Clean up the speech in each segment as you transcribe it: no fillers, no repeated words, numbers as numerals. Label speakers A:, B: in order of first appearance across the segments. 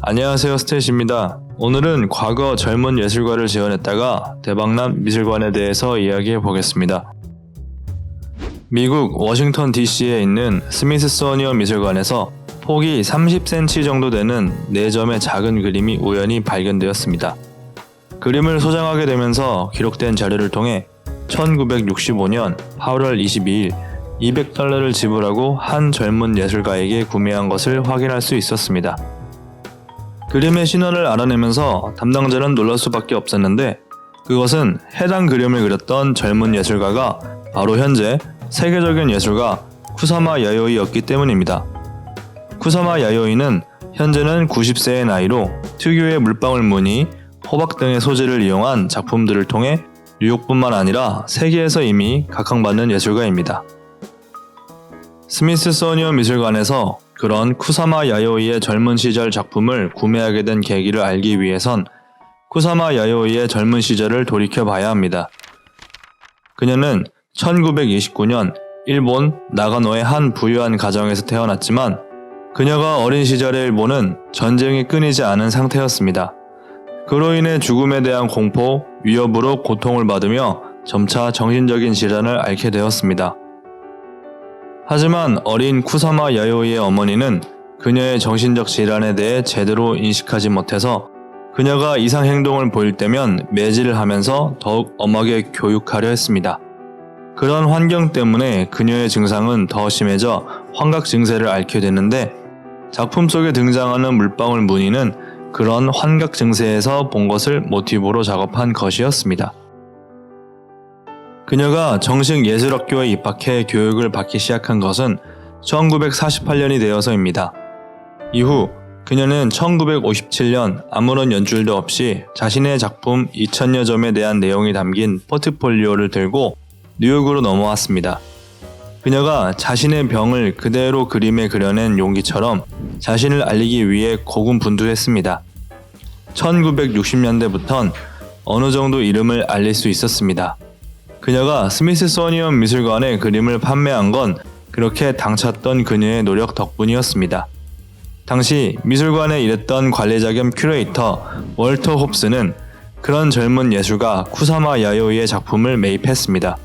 A: 안녕하세요, 스테이시입니다. 오늘은 과거 젊은 예술가를 지원했다가 대박난 미술관에 대해서 이야기해 보겠습니다. 미국 워싱턴 DC에 있는 스미스소니언 미술관에서 폭이 30cm 정도 되는 4점의 작은 그림이 우연히 발견되었습니다. 그림을 소장하게 되면서 기록된 자료를 통해 1965년 8월 22일 $200를 지불하고 한 젊은 예술가에게 구매한 것을 확인할 수 있었습니다. 그림의 신원을 알아내면서 담당자는 놀랄 수밖에 없었는데 그것은 해당 그림을 그렸던 젊은 예술가가 바로 현재 세계적인 예술가 쿠사마 야요이였기 때문입니다. 쿠사마 야요이는 현재는 90세의 나이로 특유의 물방울 무늬, 호박 등의 소재를 이용한 작품들을 통해 뉴욕뿐만 아니라 세계에서 이미 각광받는 예술가입니다. 스미스소니언 미술관에서 그런 쿠사마 야요이의 젊은 시절 작품을 구매하게 된 계기를 알기 위해선 쿠사마 야요이의 젊은 시절을 돌이켜봐야 합니다. 그녀는 1929년 일본 나가노의 한 부유한 가정에서 태어났지만 그녀가 어린 시절의 일본은 전쟁이 끊이지 않은 상태였습니다. 그로 인해 죽음에 대한 공포, 위협으로 고통을 받으며 점차 정신적인 질환을 앓게 되었습니다. 하지만 어린 쿠사마 야요이의 어머니는 그녀의 정신적 질환에 대해 제대로 인식하지 못해서 그녀가 이상 행동을 보일 때면 매질을 하면서 더욱 엄하게 교육하려 했습니다. 그런 환경 때문에 그녀의 증상은 더 심해져 환각 증세를 앓게 되는데 작품 속에 등장하는 물방울 무늬는 그런 환각 증세에서 본 것을 모티브로 작업한 것이었습니다. 그녀가 정식 예술학교에 입학해 교육을 받기 시작한 것은 1948년이 되어서입니다. 이후 그녀는 1957년 아무런 연출도 없이 자신의 작품 2000여 점에 대한 내용이 담긴 포트폴리오를 들고 뉴욕으로 넘어왔습니다. 그녀가 자신의 병을 그대로 그림에 그려낸 용기처럼 자신을 알리기 위해 고군분투했습니다. 1960년대부턴 어느 정도 이름을 알릴 수 있었습니다. 그녀가 스미스소니언 미술관에 그림을 판매한 건 그렇게 당찼던 그녀의 노력 덕분이었습니다. 당시 미술관에 일했던 관리자 겸 큐레이터 월터 홉스는 그런 젊은 예술가 쿠사마 야요이의 작품을 매입했습니다.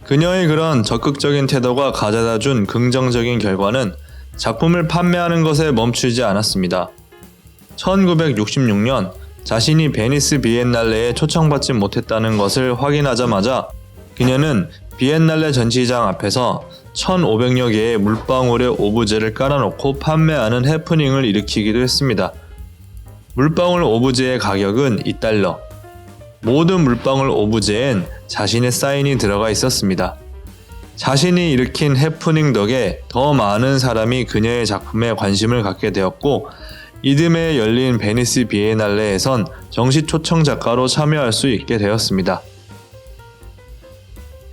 A: 그녀의 그런 적극적인 태도가 가져다준 긍정적인 결과는 작품을 판매하는 것에 멈추지 않았습니다. 1966년 자신이 베니스 비엔날레에 초청받지 못했다는 것을 확인하자마자 그녀는 비엔날레 전시장 앞에서 1500여 개의 물방울의 오브제를 깔아놓고 판매하는 해프닝을 일으키기도 했습니다. 물방울 오브제의 가격은 $2. 모든 물방울 오브제엔 자신의 사인이 들어가 있었습니다. 자신이 일으킨 해프닝 덕에 더 많은 사람이 그녀의 작품에 관심을 갖게 되었고 이듬해 열린 베니스 비엔날레에선 정식 초청 작가로 참여할 수 있게 되었습니다.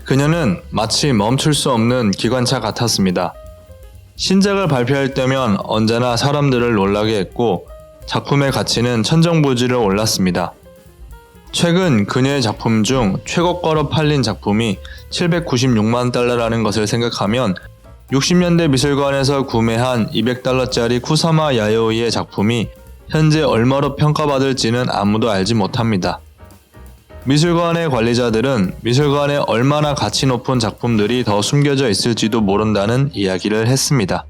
A: 그녀는 마치 멈출 수 없는 기관차 같았습니다. 신작을 발표할 때면 언제나 사람들을 놀라게 했고 작품의 가치는 천정부지를 올랐습니다. 최근 그녀의 작품 중 최고가로 팔린 작품이 $796만 라는 것을 생각하면 60년대 미술관에서 구매한 $200짜리 쿠사마 야요이의 작품이 현재 얼마로 평가받을지는 아무도 알지 못합니다. 미술관의 관리자들은 미술관에 얼마나 가치 높은 작품들이 더 숨겨져 있을지도 모른다는 이야기를 했습니다.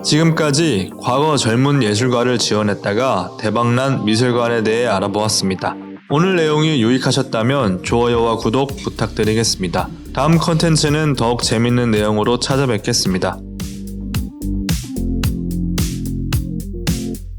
A: 지금까지 과거 젊은 예술가를 지원했다가 대박난 미술관에 대해 알아보았습니다. 오늘 내용이 유익하셨다면 좋아요와 구독 부탁드리겠습니다. 다음 컨텐츠는 더욱 재밌는 내용으로 찾아뵙겠습니다.